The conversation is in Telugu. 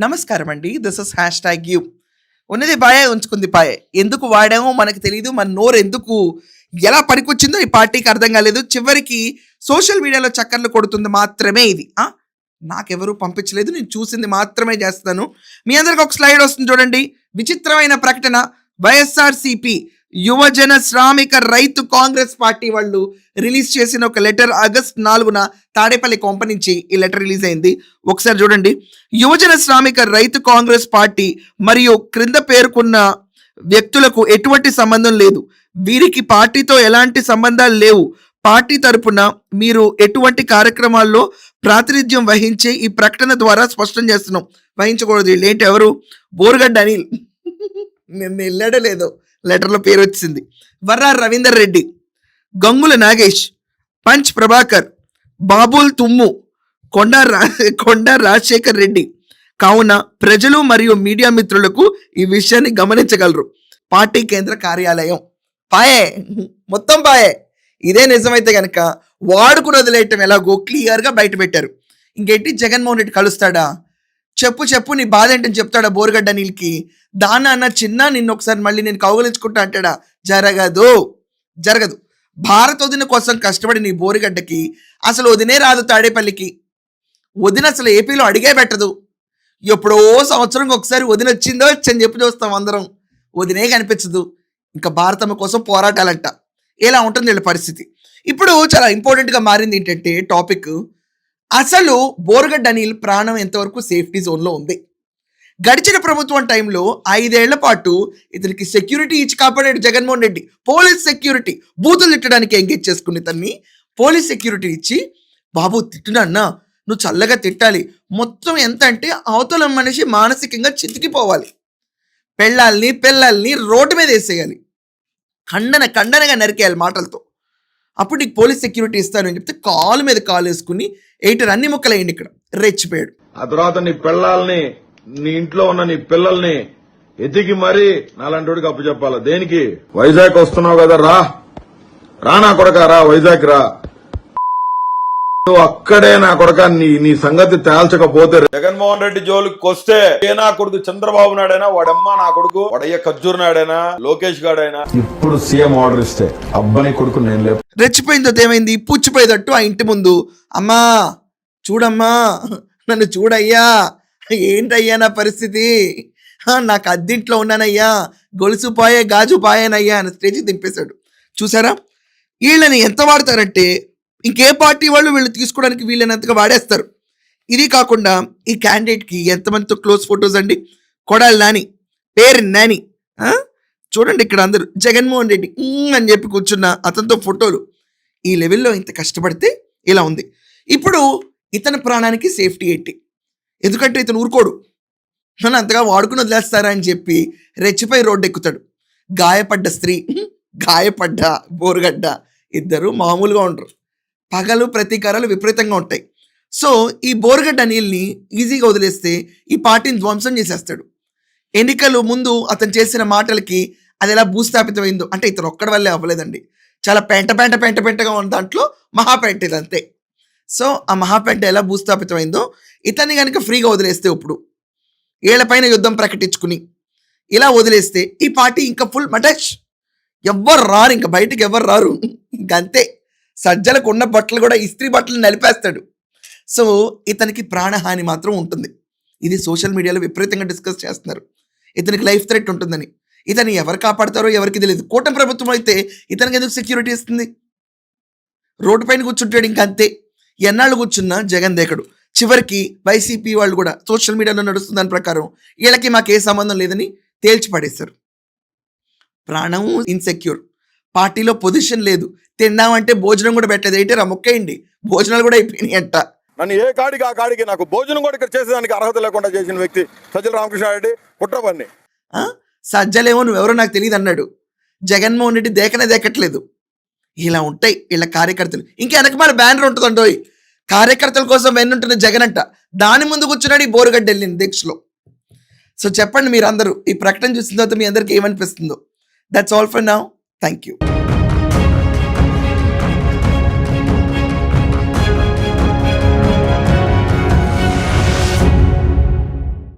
నమస్కారం అండి. This is hash tag you. ఉన్నది పాయే ఉంచుకుంది పాయే. ఎందుకు వాడామో మనకు తెలియదు. మన నోరు ఎందుకు ఎలా పనికొచ్చిందో ఈ పార్టీకి అర్థం కాలేదు. చివరికి సోషల్ మీడియాలో చక్కర్లు కొడుతుంది మాత్రమే ఇది. నాకెవరూ పంపించలేదు, నేను చూసింది మాత్రమే చేస్తాను. మీ అందరికి ఒక స్లైడ్ వస్తుంది చూడండి. విచిత్రమైన ప్రకటన. వైఎస్ఆర్సిపి యువజన శ్రామిక రైతు కాంగ్రెస్ పార్టీ వాళ్ళు రిలీజ్ చేసిన ఒక లెటర్ ఆగస్ట్ 4న తాడేపల్లి కొంప నుంచి ఈ లెటర్ రిలీజ్ అయింది. ఒకసారి చూడండి. యువజన శ్రామిక రైతు కాంగ్రెస్ పార్టీ మరియు క్రింద పేర్కొన్న వ్యక్తులకు ఎటువంటి సంబంధం లేదు. వీరికి పార్టీతో ఎలాంటి సంబంధాలు లేవు. పార్టీ తరపున మీరు ఎటువంటి కార్యక్రమాల్లో ప్రాతినిధ్యం వహించే ఈ ప్రకటన ద్వారా స్పష్టం చేస్తున్నాం. వహించకూడదు. వీళ్ళు ఏంటి, ఎవరు? బోరుగడ్డ అనిల్. నిన్న వెళ్ళాడో లేదో లెటర్లో పేరు వచ్చింది. వర్రా రవీందర్ రెడ్డి, గంగుల నాగేష్, పంచ్ ప్రభాకర్, బాబుల్ తుమ్ము, కొండ రాజశేఖర్ రెడ్డి. కావున ప్రజలు మరియు మీడియా మిత్రులకు ఈ విషయాన్ని గమనించగలరు. పార్టీ కేంద్ర కార్యాలయం పాయే, మొత్తం పాయే. ఇదే నిజమైతే కనుక వాడుకుని వదిలేయటం ఎలాగో క్లియర్గా బయట పెట్టారు. ఇంకేంటి, జగన్మోహన్ రెడ్డి కలుస్తాడా? చెప్పు నీ బాధ ఏంటని చెప్తాడా బోరుగడ్డ నీళ్ళకి? దాన్న అన్న చిన్న నిన్ను ఒకసారి మళ్ళీ నేను కౌగలించుకుంటా అంటాడా? జరగదు. భారత వదిన కోసం కష్టపడి నీ బోరుగడ్డకి అసలు వదినే రాదు. తాడేపల్లికి వదిన అసలు ఏపీలో అడిగే పెట్టదు. ఎప్పుడో సంవత్సరం ఒకసారి వదిన వచ్చిందో వచ్చని చెప్పి చూస్తాం అందరం. వదినే కనిపించదు. ఇంకా భారతమ్మ కోసం పోరాటాలంట. ఇలా ఉంటుంది వీళ్ళ పరిస్థితి. ఇప్పుడు చాలా ఇంపార్టెంట్గా మారింది ఏంటంటే టాపిక్, అసలు బోరుగడ్డ అనిల్ ప్రాణం ఎంతవరకు సేఫ్టీ జోన్లో ఉంది? గడిచిన ప్రభుత్వం టైంలో 5 ఏళ్ల పాటు ఇతనికి సెక్యూరిటీ ఇచ్చి కాపాడాడు జగన్మోహన్ రెడ్డి. పోలీస్ సెక్యూరిటీ, బూతులు తిట్టడానికి ఎంగేజ్ చేసుకుని తన్ని పోలీస్ సెక్యూరిటీ ఇచ్చి, బాబు తిట్టునన్నా నువ్వు చల్లగా తిట్టాలి, మొత్తం ఎంత అంటే అవతల మనిషి మానసికంగా చితికిపోవాలి, పిల్లల్ని రోడ్డు మీద వేసేయాలి, ఖండనగా నరికేయాలి మాటలతో. అప్పుడు నీకు పోలీస్ సెక్యూరిటీ ఇస్తాను అని చెప్తే కాలు మీద కాలు వేసుకుని 8 అన్ని ముక్కలయ్యండి. ఇక్కడ రెచ్చిపోయాడు. ఆ తర్వాత నీ పిల్లల్ని, నీ ఇంట్లో ఉన్న నీ పిల్లల్ని ఎతికి మరీ నాలంటోడికి అప్పు చెప్పాలా? దేనికి? వైజాగ్ వస్తున్నావు కదా, రా నా కొడక, రా వైజాగ్ రా. అక్కడే నా కొడక నీ సంగతి తేల్చకపోతే జగన్మోహన్ రెడ్డి జోలికి వస్తే ఏ నా కొడుకు చంద్రబాబు నాడైనా, వాడమ్మ నా కొడుకు వాడయ్య ఖర్జూర్ నాడైనా, లోకేష్ గాడైనా ఇప్పుడు సీఎం ఆర్డర్ ఇస్తే అబ్బని కొడుకు నేను లేపు. రెచ్చిపోయిందో ఏమైంది, పుచ్చిపోయేటట్టు ఆ ఇంటి ముందు, అమ్మా చూడమ్మా నన్ను చూడయ్యా, ఏంటయ్యా నా పరిస్థితి, నాకు అద్దింట్లో ఉన్నానయ్యా, గొలుసు పాయే గాజు పాయేనయ్యా అని స్టేజ్కి దింపేశాడు. చూసారా వీళ్ళని ఎంత వాడతారంటే ఇంకే పార్టీ వాళ్ళు వీళ్ళు తీసుకోవడానికి వీళ్ళనంతగా వాడేస్తారు. ఇది కాకుండా ఈ క్యాండిడేట్కి ఎంతమందితో క్లోజ్ ఫొటోస్ అండి. కొడాలి నాని, పేరు నాని, చూడండి ఇక్కడ అందరూ జగన్మోహన్ రెడ్డి అని చెప్పి కూర్చున్న అతనితో ఫోటోలు. ఈ లెవెల్లో ఇంత కష్టపడితే ఇలా ఉంది. ఇప్పుడు ఇతని ప్రాణానికి సేఫ్టీ ఏంటి? ఎందుకంటే ఇతను ఊరుకోడు, నన్ను అంతగా వాడుకుని వదిలేస్తారా అని చెప్పి రెచ్చిపోయి రోడ్డు ఎక్కుతాడు. గాయపడ్డ స్త్రీ, గాయపడ్డ బోరుగడ్డ, ఇద్దరు మామూలుగా ఉండరు. పగలు ప్రతీకారాలు విపరీతంగా ఉంటాయి. సో ఈ బోరుగడ్డ అనిల్ని ఈజీగా వదిలేస్తే ఈ పార్టీని ధ్వంసం చేసేస్తాడు. ఎన్నికలు ముందు అతను చేసిన మాటలకి అది ఎలా భూస్థాపితమైందో, అంటే ఇతను ఒక్కడి వల్లే అవ్వలేదండి, చాలా పెంటగా ఉన్న దాంట్లో మహాపెంట ఇదంతే. సో ఆ మహాపెంట ఎలా భూస్థాపితమైందో ఇతన్ని కనుక ఫ్రీగా వదిలేస్తే, ఇప్పుడు ఏళ్లపైన యుద్ధం ప్రకటించుకుని ఇలా వదిలేస్తే ఈ పార్టీ ఇంకా ఫుల్ మటచ్, ఎవ్వరు రారు, ఇంకా బయటకు ఎవ్వరు రారు. ఇంకంతే, సజ్జలకు ఉన్న బట్టలు కూడా ఇస్త్రీ బట్టలు నలిపేస్తాడు. సో ఇతనికి ప్రాణహాని మాత్రం ఉంటుంది. ఇది సోషల్ మీడియాలో విపరీతంగా డిస్కస్ చేస్తున్నారు. ఇతనికి లైఫ్ థ్రెట్ ఉంటుందని. ఇతన్ని ఎవరు కాపాడతారో ఎవరికి తెలియదు. కూటమి ప్రభుత్వం అయితే ఇతనికి ఎందుకు సెక్యూరిటీ ఇస్తుంది? రోడ్డు పైన కూర్చుంటాడు, ఇంకంతే. ఎన్నాళ్ళు కూర్చున్నా జగన్ దేకడు. చివరికి వైసీపీ వాళ్ళు కూడా సోషల్ మీడియాలో నడుస్తున్న దాని ప్రకారం వీళ్ళకి మాకే సంబంధం లేదని తేల్చి పడేశారు. ప్రాణం ఇన్సెక్యూర్, పార్టీలో పొజిషన్ లేదు, తిన్నామంటే భోజనం కూడా పెట్టలేదు. అయితే మొక్కేయండి, భోజనాలు కూడా అయిపోయినాయి అంట. నన్ను ఏ కాడికి ఆ కాడికి నాకు భోజనం కూడా ఇక్కడ చేసేదానికి అర్హత లేకుండా చేసిన వ్యక్తి సజ్జల రామకృష్ణారెడ్డి కుట్రపన్ని. సజ్జలేమో నువ్వెవరో నాకు తెలియదు అన్నాడు. జగన్మోహన్ రెడ్డి దేకట్లేదు. ఇలా ఉంటాయి వీళ్ళ కార్యకర్తలు. ఇంకా వెనక మన బ్యానర్ ఉంటుందంటో, కార్యకర్తల కోసం వెన్నుంటున్న జగన్ అంట. దాని ముందు కూర్చున్నాడు ఈ బోరుగడ్డ వెళ్ళింది దీక్షలో. సో చెప్పండి మీరు అందరూ ఈ ప్రకటన చూసిన తర్వాత మీ అందరికి ఏమనిపిస్తుందో. That's all for now. Thank you.